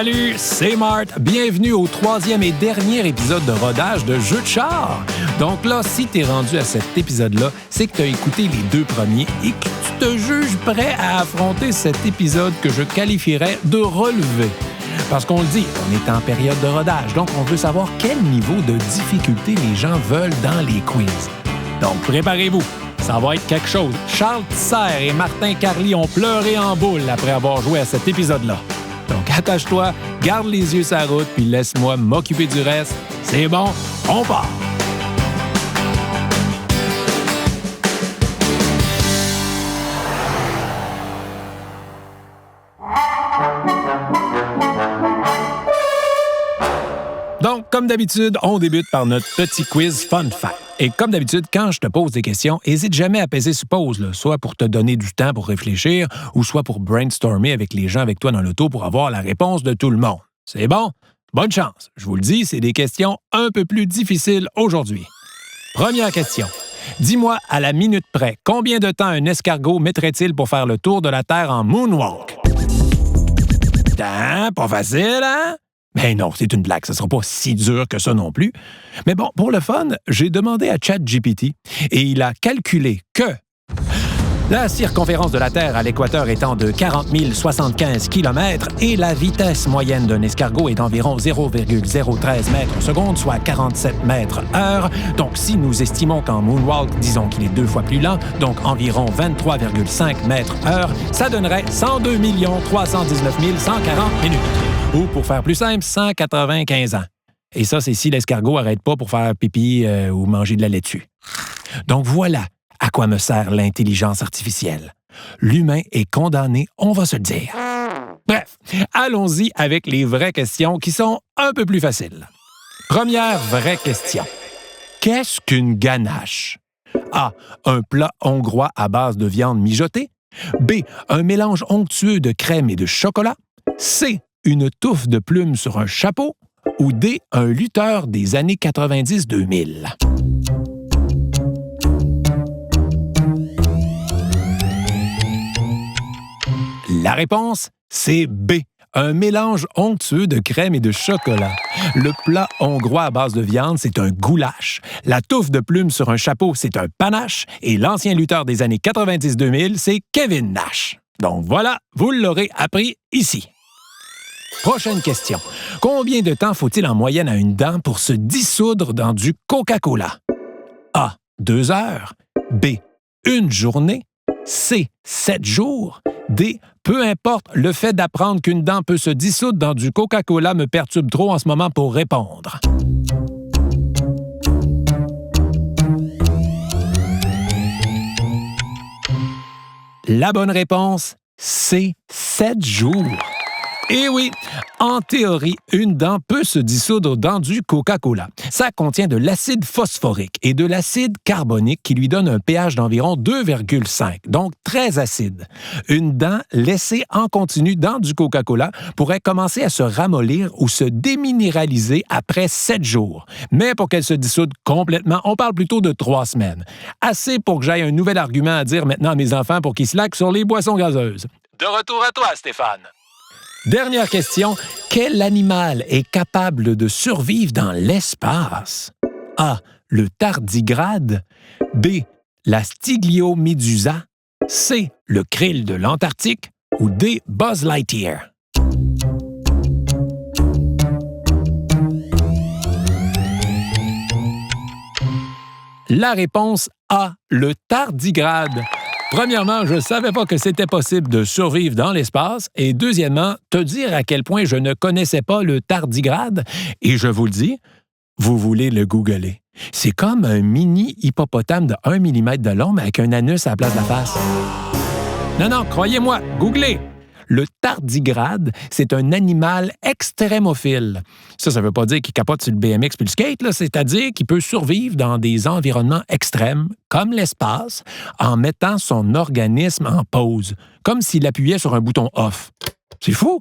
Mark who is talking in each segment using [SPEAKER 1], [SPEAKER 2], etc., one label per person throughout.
[SPEAKER 1] Salut, c'est Mart. Bienvenue au 3e et dernier épisode de rodage de Jeux de char. Donc là, si t'es rendu à cet épisode-là, c'est que t'as écouté les 2 premiers et que tu te juges prêt à affronter cet épisode que je qualifierais de relevé. Parce qu'on le dit, on est en période de rodage, donc on veut savoir quel niveau de difficulté les gens veulent dans les quiz. Donc préparez-vous, ça va être quelque chose. Charles Tisser et Martin Carly ont pleuré en boule après avoir joué à cet épisode-là. Donc attache-toi, garde les yeux sur la route, puis laisse-moi m'occuper du reste. C'est bon, on part! Donc, comme d'habitude, on débute par notre petit quiz Fun Fact. Et comme d'habitude, quand je te pose des questions, n'hésite jamais à peser sur pause, là, soit pour te donner du temps pour réfléchir, ou soit pour brainstormer avec les gens avec toi dans l'auto pour avoir la réponse de tout le monde. C'est bon? Bonne chance! Je vous le dis, c'est des questions un peu plus difficiles aujourd'hui. Première question. Dis-moi à la minute près, combien de temps un escargot mettrait-il pour faire le tour de la Terre en moonwalk? Pas facile, hein? Ben non, c'est une blague, ça sera pas si dur que ça non plus. Mais bon, pour le fun, j'ai demandé à ChatGPT et il a calculé que la circonférence de la Terre à l'équateur étant de 40 075 km et la vitesse moyenne d'un escargot est d'environ 0,013 mètres seconde, soit 47 mètres heure. Donc, si nous estimons qu'en moonwalk, disons qu'il est 2 fois plus lent, donc environ 23,5 mètres heure, ça donnerait 102 319 140 minutes. Ou, pour faire plus simple, 195 ans. Et ça, c'est si l'escargot n'arrête pas pour faire pipi ou manger de la laitue. Donc voilà à quoi me sert l'intelligence artificielle. L'humain est condamné, on va se le dire. Bref, allons-y avec les vraies questions qui sont un peu plus faciles. Première vraie question. Qu'est-ce qu'une ganache? A. Un plat hongrois à base de viande mijotée. B. Un mélange onctueux de crème et de chocolat. C. Une touffe de plumes sur un chapeau, ou D, un lutteur des années 90-2000? La réponse, c'est B, un mélange onctueux de crème et de chocolat. Le plat hongrois à base de viande, c'est un goulash. La touffe de plumes sur un chapeau, c'est un panache. Et l'ancien lutteur des années 90-2000, c'est Kevin Nash. Donc voilà, vous l'aurez appris ici. Prochaine question. Combien de temps faut-il en moyenne à une dent pour se dissoudre dans du Coca-Cola? A. 2 heures. B. 1 journée. C. 7 jours. D. Peu importe, le fait d'apprendre qu'une dent peut se dissoudre dans du Coca-Cola me perturbe trop en ce moment pour répondre. La bonne réponse, c'est 7 jours. Et oui, en théorie, une dent peut se dissoudre dans du Coca-Cola. Ça contient de l'acide phosphorique et de l'acide carbonique qui lui donne un pH d'environ 2,5, donc très acide. Une dent laissée en continu dans du Coca-Cola pourrait commencer à se ramollir ou se déminéraliser après 7 jours. Mais pour qu'elle se dissoude complètement, on parle plutôt de 3 semaines. Assez pour que j'aille un nouvel argument à dire maintenant à mes enfants pour qu'ils se laquent sur les boissons gazeuses. De retour à toi, Stéphane. Dernière question. Quel animal est capable de survivre dans l'espace? A. Le tardigrade. B. La stygiomédusa. C. Le krill de l'Antarctique. Ou D. Buzz Lightyear. La réponse A. Le tardigrade. Premièrement, je ne savais pas que c'était possible de survivre dans l'espace. Et deuxièmement, te dire à quel point je ne connaissais pas le tardigrade. Et je vous le dis, vous voulez le googler. C'est comme un mini hippopotame de 1 mm de long, mais avec un anus à la place de la face. Non, croyez-moi, googlez. Le tardigrade, c'est un animal extrémophile. Ça veut pas dire qu'il capote sur le BMX puis le skate, là, c'est-à-dire qu'il peut survivre dans des environnements extrêmes, comme l'espace, en mettant son organisme en pause, comme s'il appuyait sur un bouton off. C'est fou!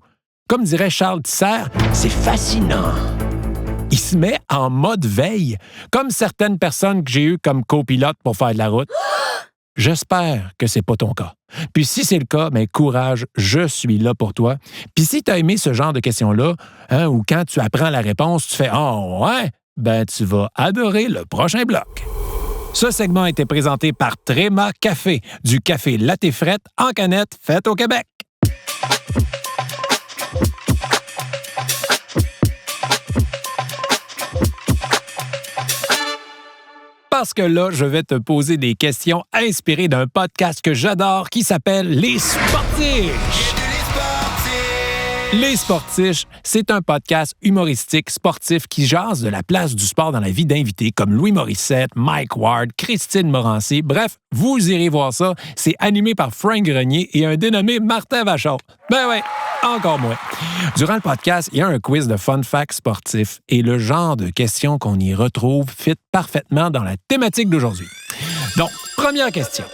[SPEAKER 1] Comme dirait Charles Tisser, c'est fascinant! Il se met en mode veille, comme certaines personnes que j'ai eues comme copilote pour faire de la route. J'espère que c'est pas ton cas. Puis si c'est le cas, ben courage, je suis là pour toi. Puis si tu as aimé ce genre de questions-là, ou quand tu apprends la réponse, tu fais « Oh, ouais! » Ben tu vas adorer le prochain bloc. Ce segment a été présenté par Tréma Café, du café latte frette en canette fait au Québec. Parce que là, je vais te poser des questions inspirées d'un podcast que j'adore qui s'appelle Les Sportiches. Les Sportiches, c'est un podcast humoristique sportif qui jase de la place du sport dans la vie d'invités comme Louis Morissette, Mike Ward, Christine Morancy. Bref, vous irez voir ça. C'est animé par Frank Grenier et un dénommé Martin Vachon. Ben ouais, encore moins. Durant le podcast, il y a un quiz de fun facts sportifs et le genre de questions qu'on y retrouve fit parfaitement dans la thématique d'aujourd'hui. Donc, première question.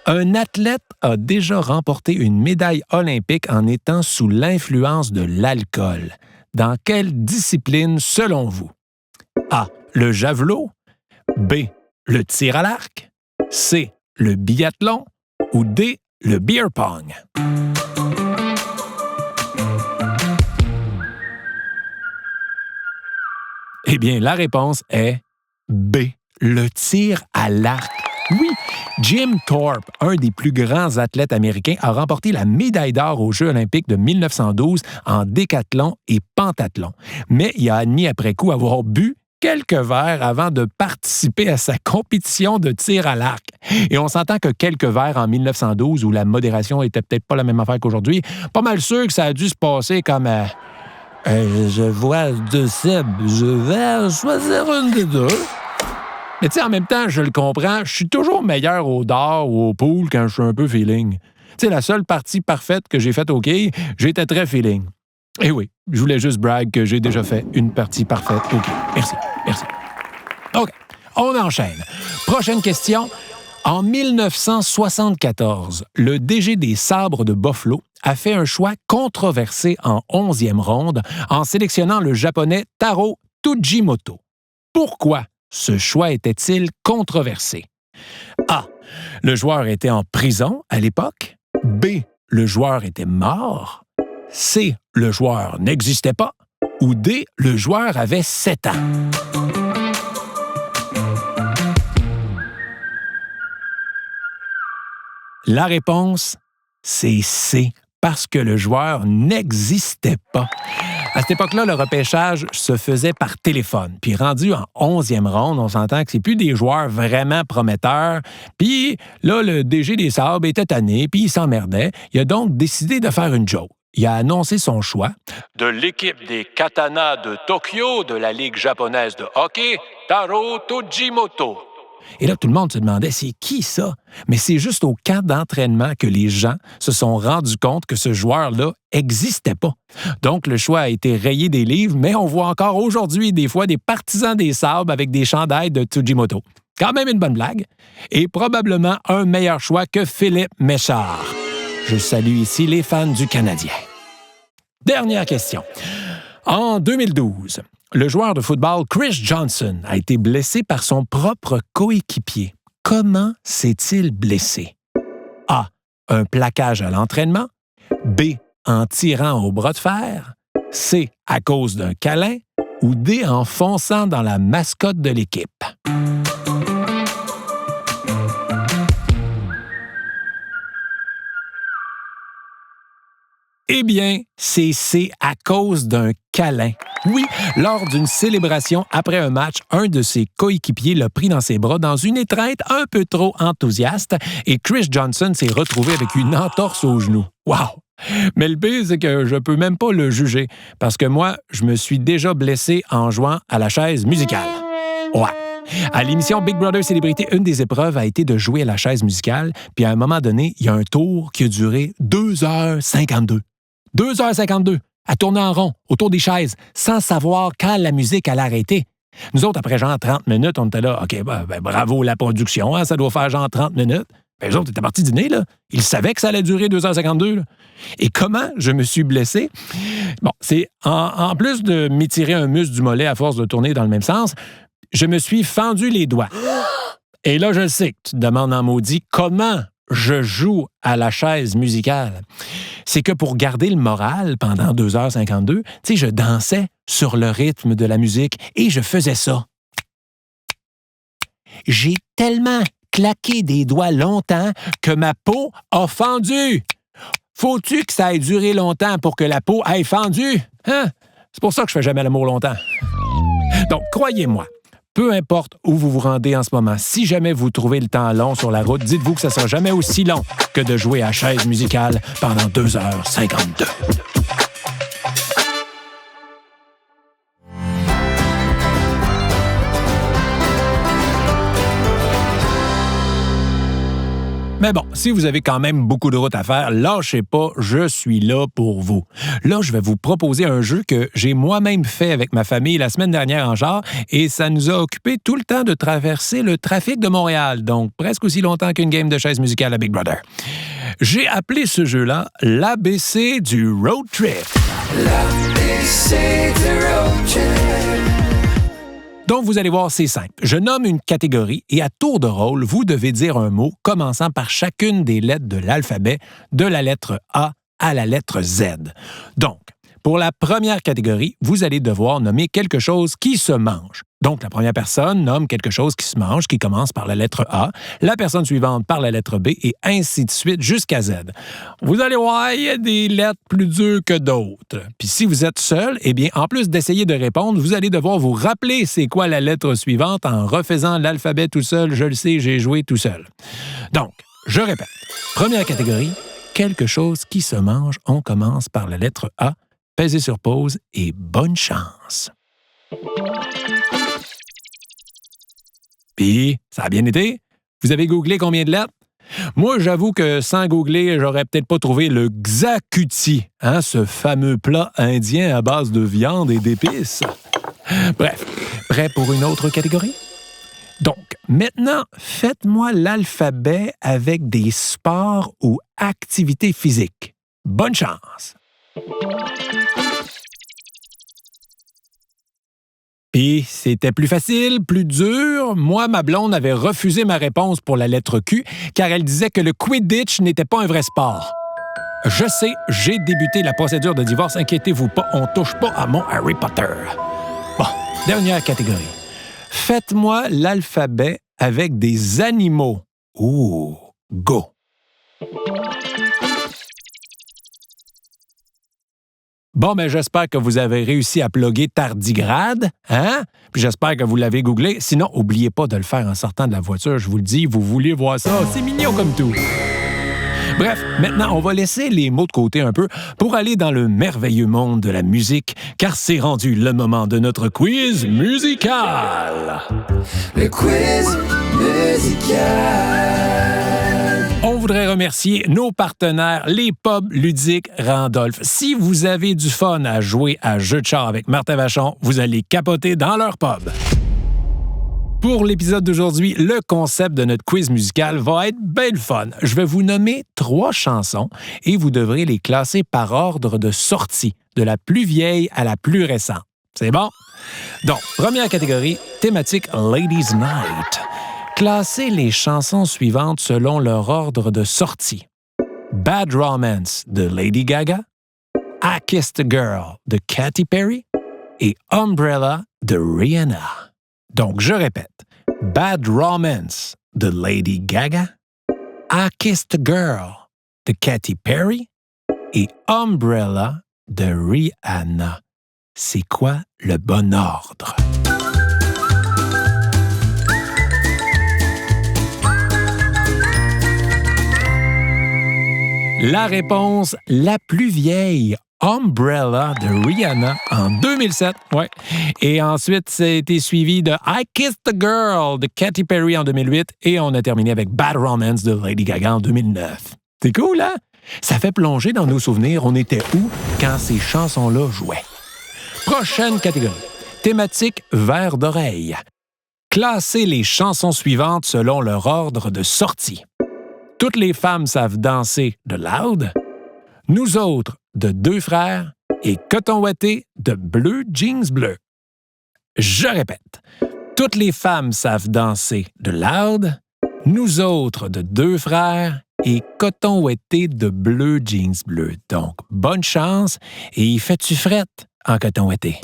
[SPEAKER 1] Un athlète a déjà remporté une médaille olympique en étant sous l'influence de l'alcool. Dans quelle discipline selon vous? A. Le javelot. B. Le tir à l'arc. C. Le biathlon. Ou D. Le beer pong. Eh bien, la réponse est B. Le tir à l'arc. Oui, Jim Thorpe, un des plus grands athlètes américains, a remporté la médaille d'or aux Jeux olympiques de 1912 en décathlon et pentathlon. Mais il a admis après coup avoir bu quelques verres avant de participer à sa compétition de tir à l'arc. Et on s'entend que quelques verres en 1912, où la modération était peut-être pas la même affaire qu'aujourd'hui, pas mal sûr que ça a dû se passer comme je vois deux cibles, je vais choisir une des deux. Mais tu sais, en même temps, je le comprends, je suis toujours meilleur au dard ou au pool quand je suis un peu feeling. Tu sais, la seule partie parfaite que j'ai faite au quai, j'étais très feeling. Et oui, je voulais juste brag que j'ai déjà fait une partie parfaite au quai. Merci. OK, on enchaîne. Prochaine question. En 1974, le DG des Sabres de Buffalo a fait un choix controversé en 11e ronde en sélectionnant le Japonais Taro Tsujimoto. Pourquoi ce choix était-il controversé? A. Le joueur était en prison à l'époque. B. Le joueur était mort. C. Le joueur n'existait pas. Ou D. Le joueur avait 7 ans. La réponse, c'est C. Parce que le joueur n'existait pas. À cette époque-là, le repêchage se faisait par téléphone. Puis rendu en 11e ronde, on s'entend que c'est plus des joueurs vraiment prometteurs. Puis là, le DG des Sabres était tanné, puis il s'emmerdait. Il a donc décidé de faire une joke. Il a annoncé son choix de l'équipe des Katanas de Tokyo de la Ligue japonaise de hockey, Taro Tsujimoto. Et là, tout le monde se demandait, c'est qui ça? Mais c'est juste au camp d'entraînement que les gens se sont rendus compte que ce joueur-là n'existait pas. Donc, le choix a été rayé des livres, mais on voit encore aujourd'hui des fois des partisans des Sabres avec des chandails de Tsujimoto. Quand même une bonne blague. Et probablement un meilleur choix que Philippe Méchard. Je salue ici les fans du Canadien. Dernière question. En 2012, le joueur de football Chris Johnson a été blessé par son propre coéquipier. Comment s'est-il blessé? A. Un plaquage à l'entraînement. B. En tirant au bras de fer. C. À cause d'un câlin. Ou D. En fonçant dans la mascotte de l'équipe. Eh bien, c'est C, à cause d'un câlin. Oui, lors d'une célébration après un match, un de ses coéquipiers l'a pris dans ses bras dans une étreinte un peu trop enthousiaste et Chris Johnson s'est retrouvé avec une entorse au genou. Wow! Mais le pire, c'est que je peux même pas le juger parce que moi, je me suis déjà blessé en jouant à la chaise musicale. Ouais. À l'émission Big Brother Célébrité, une des épreuves a été de jouer à la chaise musicale, puis à un moment donné, il y a un tour qui a duré 2h52. 2h52, à tourner en rond, autour des chaises, sans savoir quand la musique allait arrêter. Nous autres, après genre 30 minutes, on était là, OK, bravo la production, hein, ça doit faire genre 30 minutes. Les autres étaient partis dîner, là. Ils savaient que ça allait durer 2h52. Là. Et comment je me suis blessé? Bon, c'est en plus de m'étirer un muscle du mollet à force de tourner dans le même sens, je me suis fendu les doigts. Et là, je le sais que tu te demandes en maudit comment je joue à la chaise musicale. C'est que pour garder le moral pendant 2h52, je dansais sur le rythme de la musique et je faisais ça. J'ai tellement claqué des doigts longtemps que ma peau a fendu. Faut-tu que ça ait duré longtemps pour que la peau ait fendu? Hein? C'est pour ça que je fais jamais l'amour longtemps. Donc, croyez-moi, peu importe où vous vous rendez en ce moment, si jamais vous trouvez le temps long sur la route, dites-vous que ça ne sera jamais aussi long que de jouer à chaise musicale pendant 2h52. Mais bon, si vous avez quand même beaucoup de route à faire, lâchez pas, je suis là pour vous. Là, je vais vous proposer un jeu que j'ai moi-même fait avec ma famille la semaine dernière en char et ça nous a occupé tout le temps de traverser le trafic de Montréal, donc presque aussi longtemps qu'une game de chaise musicale à Big Brother. J'ai appelé ce jeu-là l'ABC du road trip. L'ABC du road trip. Donc, vous allez voir, c'est simple. Je nomme une catégorie et à tour de rôle, vous devez dire un mot commençant par chacune des lettres de l'alphabet, de la lettre A à la lettre Z. Donc, pour la première catégorie, vous allez devoir nommer quelque chose qui se mange. Donc, la première personne nomme quelque chose qui se mange, qui commence par la lettre A, la personne suivante par la lettre B, et ainsi de suite jusqu'à Z. Vous allez voir, il y a des lettres plus dures que d'autres. Puis si vous êtes seul, eh bien, en plus d'essayer de répondre, vous allez devoir vous rappeler c'est quoi la lettre suivante en refaisant l'alphabet tout seul. Je le sais, j'ai joué tout seul. Donc, je répète. Première catégorie, quelque chose qui se mange. On commence par la lettre A. Pesez sur pause et bonne chance. Puis, ça a bien été? Vous avez googlé combien de lettres? Moi, j'avoue que sans googler, j'aurais peut-être pas trouvé le xacuti, ce fameux plat indien à base de viande et d'épices. Bref, prêt pour une autre catégorie? Donc, maintenant, faites-moi l'alphabet avec des sports ou activités physiques. Bonne chance! Puis, c'était plus facile, plus dur. Moi, ma blonde avait refusé ma réponse pour la lettre Q, car elle disait que le Quidditch n'était pas un vrai sport. Je sais, j'ai débuté la procédure de divorce, inquiétez-vous pas, on touche pas à mon Harry Potter. Bon, dernière catégorie. Faites-moi l'alphabet avec des animaux. Ouh, go! Bon, mais j'espère que vous avez réussi à plugger tardigrade, Puis j'espère que vous l'avez googlé. Sinon, n'oubliez pas de le faire en sortant de la voiture. Je vous le dis, vous vouliez voir ça. C'est mignon comme tout. Bref, maintenant, on va laisser les mots de côté un peu pour aller dans le merveilleux monde de la musique, car c'est rendu le moment de notre quiz musical. Le quiz musical. On voudrait remercier nos partenaires, les pubs ludiques Randolph. Si vous avez du fun à jouer à jeux de char avec Martin Vachon, vous allez capoter dans leur pub. Pour l'épisode d'aujourd'hui, le concept de notre quiz musical va être bien le fun. Je vais vous nommer 3 chansons et vous devrez les classer par ordre de sortie, de la plus vieille à la plus récente. C'est bon? Donc, première catégorie, thématique Ladies' Night. Classez les chansons suivantes selon leur ordre de sortie. Bad Romance de Lady Gaga, I Kissed a Girl de Katy Perry et Umbrella de Rihanna. Donc, je répète. Bad Romance de Lady Gaga, I Kissed a Girl de Katy Perry et Umbrella de Rihanna. C'est quoi le bon ordre? La réponse la plus vieille, Umbrella de Rihanna en 2007. Ouais. Et ensuite, ça a été suivi de I Kissed a Girl de Katy Perry en 2008 et on a terminé avec Bad Romance de Lady Gaga en 2009. C'est cool, hein? Ça fait plonger dans nos souvenirs. On était où quand ces chansons-là jouaient? Prochaine catégorie. Thématique verre d'oreille. Classez les chansons suivantes selon leur ordre de sortie. Toutes les femmes savent danser de Loud. Nous autres de Deux frères et Coton Ouaté de Bleu Jeans Bleu. Je répète. Toutes les femmes savent danser de Loud, Nous autres de Deux frères et Coton ouetté de Bleu Jeans Bleu. Donc, bonne chance et fais-tu frette en coton ouetté.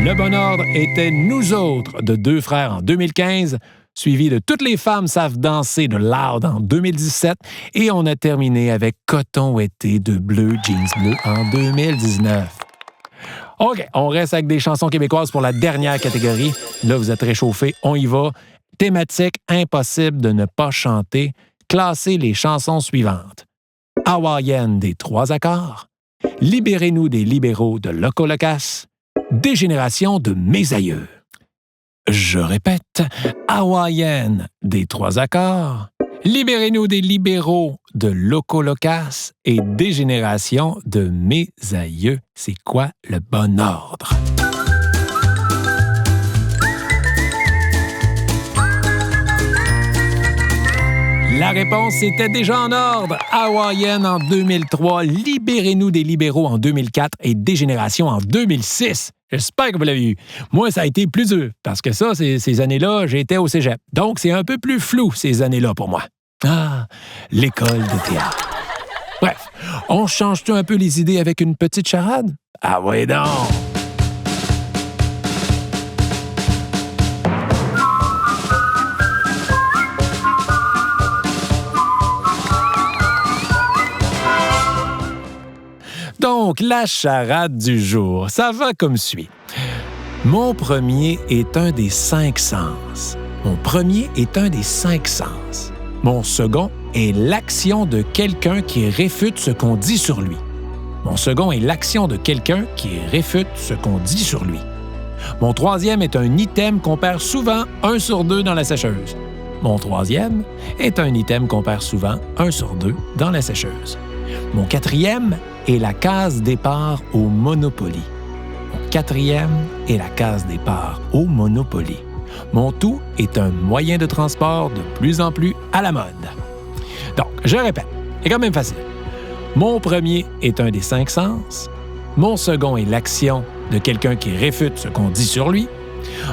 [SPEAKER 1] Le bon ordre était Nous autres de Deux frères en 2015, suivi de Toutes les femmes savent danser de Loud en 2017 et on a terminé avec Coton ouetté de Bleu Jeans Bleu en 2019. OK, on reste avec des chansons québécoises pour la dernière catégorie. Là, vous êtes réchauffés, on y va. Thématique impossible de ne pas chanter. Classez les chansons suivantes. Hawaïenne des Trois Accords, Libérez-nous des libéraux de Loco Locas, Dégénération de Mes aïeux. Je répète, Hawaïenne des Trois Accords, Libérez-nous des libéraux de Loco Locas et Dégénération de Mes aïeux. C'est quoi le bon ordre? La réponse était déjà en ordre. Hawaïenne en 2003, Libérez-nous des libéraux en 2004 et Dégénération en 2006. J'espère que vous l'avez eu. Moi, ça a été plus dur, parce que ça, ces années-là, j'étais au cégep. Donc, c'est un peu plus flou, ces années-là, pour moi. Ah, l'école de théâtre. Bref, on change-tu un peu les idées avec une petite charade? Ah ouais donc! Donc, la charade du jour, ça va comme suit. Mon premier est un des 5 sens. Mon premier est un des 5 sens. Mon second est l'action de quelqu'un qui réfute ce qu'on dit sur lui. Mon second est l'action de quelqu'un qui réfute ce qu'on dit sur lui. Mon troisième est un item qu'on perd souvent 1 sur 2 dans la sécheuse. Mon troisième est un item qu'on perd souvent 1 sur 2 dans la sécheuse. Mon quatrième est la case départ au Monopoly. Mon quatrième est la case départ au Monopoly. Mon tout est un moyen de transport de plus en plus à la mode. Donc, je répète, c'est quand même facile. Mon premier est un des 5 sens. Mon second est l'action de quelqu'un qui réfute ce qu'on dit sur lui.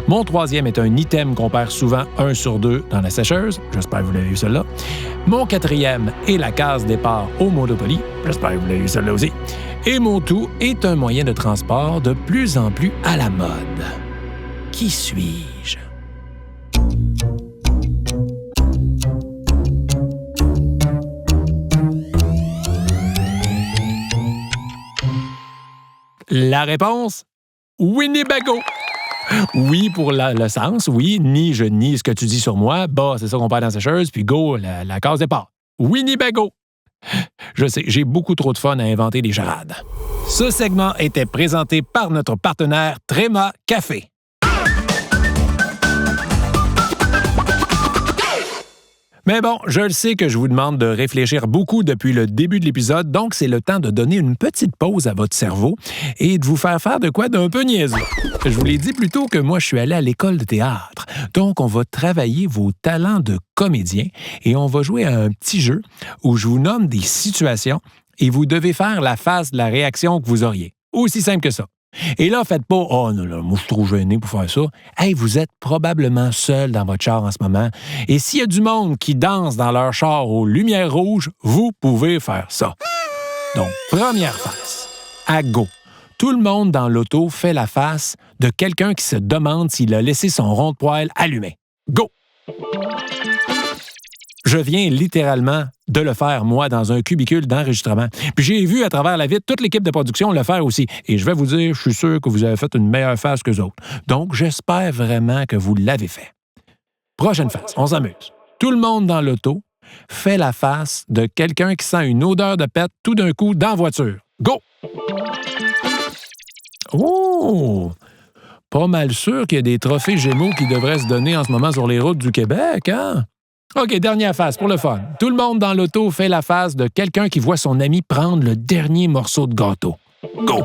[SPEAKER 1] Mon troisième est un item qu'on perd souvent 1 sur 2 dans la sécheuse. J'espère que vous l'avez eu celle-là. Mon quatrième est la case départ au Monopoly. J'espère que vous l'avez eu celle-là aussi. Et mon tout est un moyen de transport de plus en plus à la mode. Qui suis-je? La réponse? Winnebago! Oui, pour le sens, oui. Ni, je nie ce que tu dis sur moi. Bas, c'est ça qu'on perd dans la sécheuse. Puis go, la case départ. Winnebago! Je sais, j'ai beaucoup trop de fun à inventer des charades. Ce segment était présenté par notre partenaire Tréma Café. Mais bon, je le sais que je vous demande de réfléchir beaucoup depuis le début de l'épisode, donc c'est le temps de donner une petite pause à votre cerveau et de vous faire de quoi d'un peu niaiseux. Je vous l'ai dit plus tôt que moi, je suis allé à l'école de théâtre. Donc, on va travailler vos talents de comédien et on va jouer à un petit jeu où je vous nomme des situations et vous devez faire la face de la réaction que vous auriez. Aussi simple que ça. Et là, faites pas « Oh non, là, moi, je suis trop gêné pour faire ça. » Hey, vous êtes probablement seul dans votre char en ce moment. Et s'il y a du monde qui danse dans leur char aux lumières rouges, vous pouvez faire ça. Donc, première face. À go. Tout le monde dans l'auto fait la face de quelqu'un qui se demande s'il a laissé son rond de poêle allumé. Go! Je viens littéralement de le faire, moi, dans un cubicule d'enregistrement. Puis j'ai vu à travers la vitre toute l'équipe de production le faire aussi. Et je vais vous dire, je suis sûr que vous avez fait une meilleure face qu'eux autres. Donc, j'espère vraiment que vous l'avez fait. Prochaine face, on s'amuse. Tout le monde dans l'auto fait la face de quelqu'un qui sent une odeur de pète tout d'un coup dans la voiture. Go! Oh! Pas mal sûr qu'il y a des trophées Gémeaux qui devraient se donner en ce moment sur les routes du Québec, hein? OK, dernière phase, pour le fun. Tout le monde dans l'auto fait la face de quelqu'un qui voit son ami prendre le dernier morceau de gâteau. Go!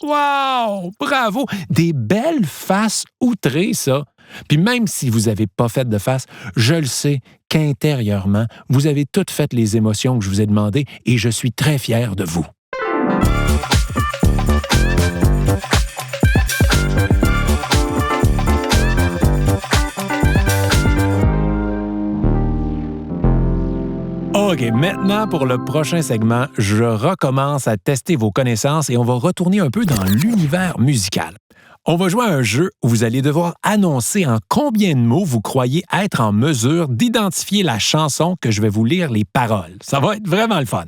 [SPEAKER 1] Wow! Bravo! Des belles faces outrées, ça. Puis même si vous n'avez pas fait de face, je le sais qu'intérieurement, vous avez toutes fait les émotions que je vous ai demandées et je suis très fier de vous. OK, maintenant pour le prochain segment, je recommence à tester vos connaissances et on va retourner un peu dans l'univers musical. On va jouer à un jeu où vous allez devoir annoncer en combien de mots vous croyez être en mesure d'identifier la chanson que je vais vous lire les paroles. Ça va être vraiment le fun.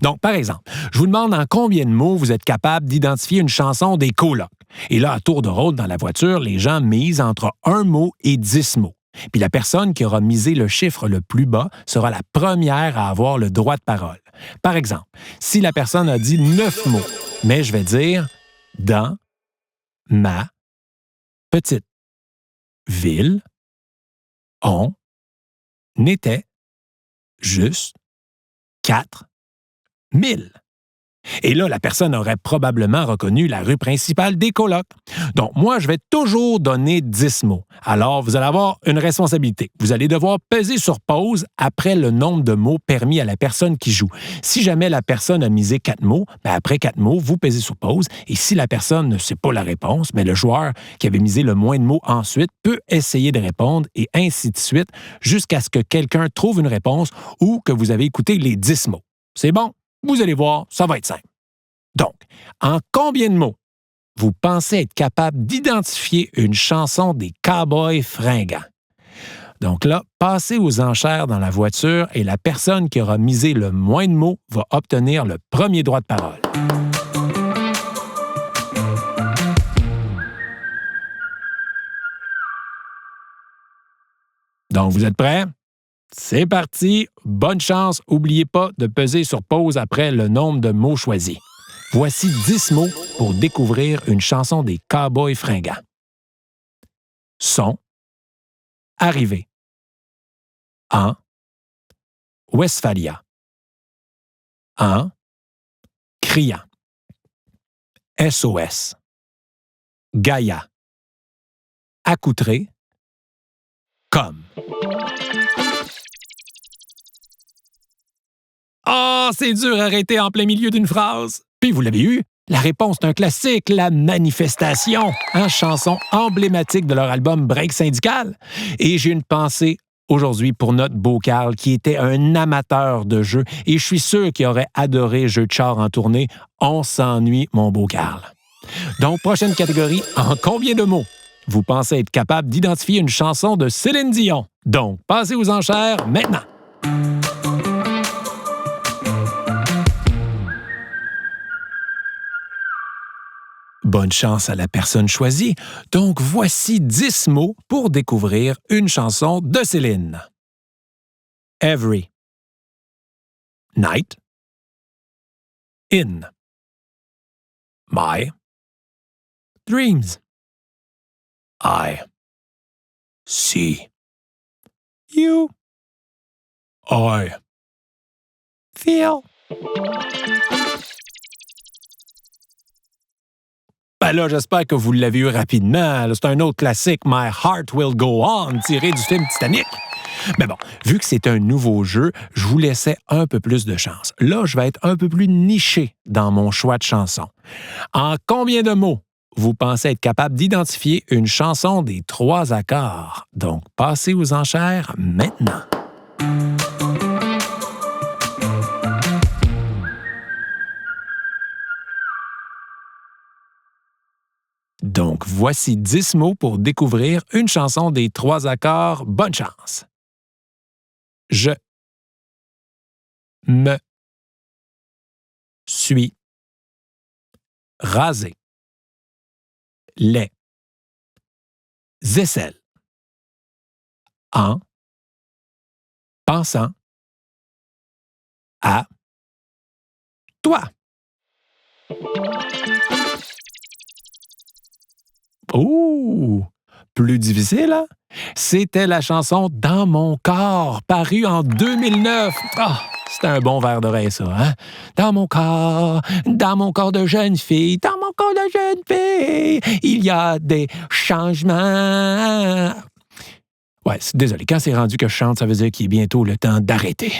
[SPEAKER 1] Donc, par exemple, je vous demande en combien de mots vous êtes capable d'identifier une chanson des Colocs. Et là, à tour de rôle dans la voiture, les gens misent entre 1 mot et 10 mots. Puis la personne qui aura misé le chiffre le plus bas sera la première à avoir le droit de parole. Par exemple, si la personne a dit 9 mots, mais je vais dire « dans ma petite ville, on était juste 4 000. » Et là, la personne aurait probablement reconnu la rue principale des Colocs. Donc, moi, je vais toujours donner 10 mots. Alors, vous allez avoir une responsabilité. Vous allez devoir peser sur pause après le nombre de mots permis à la personne qui joue. Si jamais la personne a misé 4 mots, bien après 4 mots, vous pesez sur pause. Et si la personne ne sait pas la réponse, mais le joueur qui avait misé le moins de mots ensuite peut essayer de répondre et ainsi de suite jusqu'à ce que quelqu'un trouve une réponse ou que vous avez écouté les 10 mots. C'est bon? Vous allez voir, ça va être simple. Donc, en combien de mots vous pensez être capable d'identifier une chanson des Cowboys fringants? Donc là, passez aux enchères dans la voiture et la personne qui aura misé le moins de mots va obtenir le premier droit de parole. Donc, vous êtes prêts? C'est parti, bonne chance, n'oubliez pas de peser sur pause après le nombre de mots choisis. Voici 10 mots pour découvrir une chanson des Cowboys fringants. Son, arrivé, en, Westphalia, en, criant, SOS, Gaïa, accoutré, comme. Ah, c'est dur à arrêter en plein milieu d'une phrase. Puis vous l'avez eu, la réponse est un classique, la manifestation, chanson emblématique de leur album Break syndical. Et j'ai une pensée aujourd'hui pour notre beau Carl qui était un amateur de jeux et je suis sûr qu'il aurait adoré Jeux de char en tournée. On s'ennuie, mon beau Carl. Donc, prochaine catégorie, en combien de mots vous pensez être capable d'identifier une chanson de Céline Dion? Donc, passez aux enchères maintenant. Bonne chance à la personne choisie. Donc, voici 10 mots pour découvrir une chanson de Céline. Every. Night. In. My. Dreams. I. See. You. I. Feel. Ben là, j'espère que vous l'avez eu rapidement. C'est un autre classique, My Heart Will Go On, tiré du film Titanic. Mais bon, vu que c'est un nouveau jeu, je vous laissais un peu plus de chance. Là, je vais être un peu plus niché dans mon choix de chanson. En combien de mots vous pensez être capable d'identifier une chanson des 3 accords? Donc, passez aux enchères maintenant. Donc, voici 10 mots pour découvrir une chanson des 3 accords. Bonne chance. Je me suis rasé les aisselles en pensant à toi. Oh! Plus difficile, hein? C'était la chanson « Dans mon corps » parue en 2009. Ah! C'était un bon verre d'oreille, ça, hein? Dans mon corps de jeune fille, dans mon corps de jeune fille, il y a des changements. Ouais, désolé, quand c'est rendu que je chante, ça veut dire qu'il est bientôt le temps d'arrêter.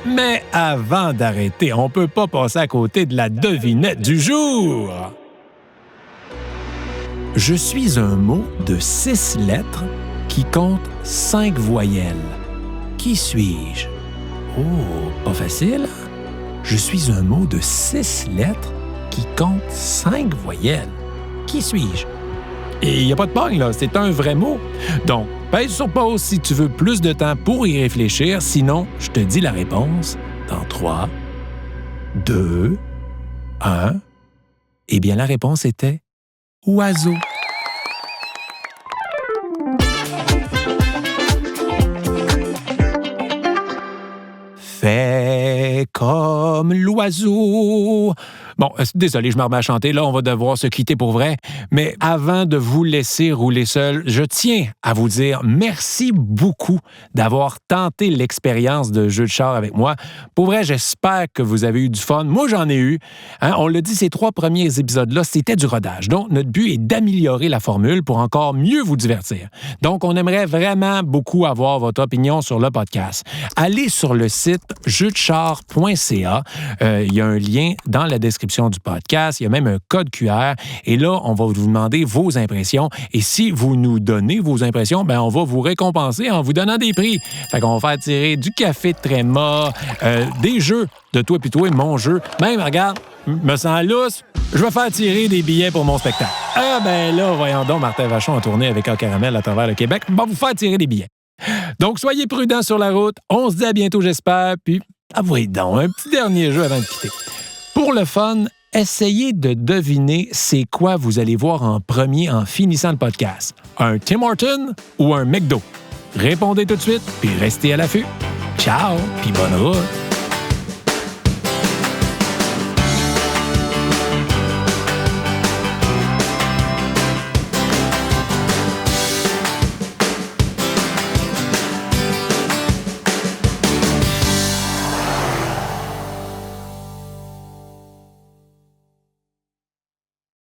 [SPEAKER 1] Mais avant d'arrêter, on peut pas passer à côté de la devinette du jour. Je suis un mot de 6 lettres qui compte 5 voyelles. Qui suis-je? Oh, pas facile. Je suis un mot de 6 lettres qui compte 5 voyelles. Qui suis-je? Et il n'y a pas de pogne, là, c'est un vrai mot. Donc, pèse sur pause si tu veux plus de temps pour y réfléchir. Sinon, je te dis la réponse dans 3, 2, 1. Eh bien, la réponse était oiseau. Fais comme l'oiseau. Bon, désolé, je me remets à chanter. Là, on va devoir se quitter pour vrai. Mais avant de vous laisser rouler seul, je tiens à vous dire merci beaucoup d'avoir tenté l'expérience de jeu de char avec moi. Pour vrai, j'espère que vous avez eu du fun. Moi, j'en ai eu. Hein, on l'a dit, ces 3 premiers épisodes-là, c'était du rodage. Donc, notre but est d'améliorer la formule pour encore mieux vous divertir. Donc, on aimerait vraiment beaucoup avoir votre opinion sur le podcast. Allez sur le site jeudechar.ca. Il y a un lien dans la description du podcast. Il y a même un code QR. Et là, on va vous demander vos impressions. Et si vous nous donnez vos impressions, ben on va vous récompenser en vous donnant des prix. Fait qu'on va faire tirer du café de Tréma, des jeux de toi puis toi, mon jeu. Même, regarde, me sens lousse, je vais faire tirer des billets pour mon spectacle. Ah ben là, voyons donc, Martin Vachon a tourné avec un caramel à travers le Québec. On va vous faire tirer des billets. Donc, soyez prudents sur la route. On se dit à bientôt, j'espère. Puis, avouez donc, un petit dernier jeu avant de quitter. Pour le fun, essayez de deviner c'est quoi vous allez voir en premier en finissant le podcast. Un Tim Hortons ou un McDo? Répondez tout de suite, puis restez à l'affût. Ciao, puis bonne route!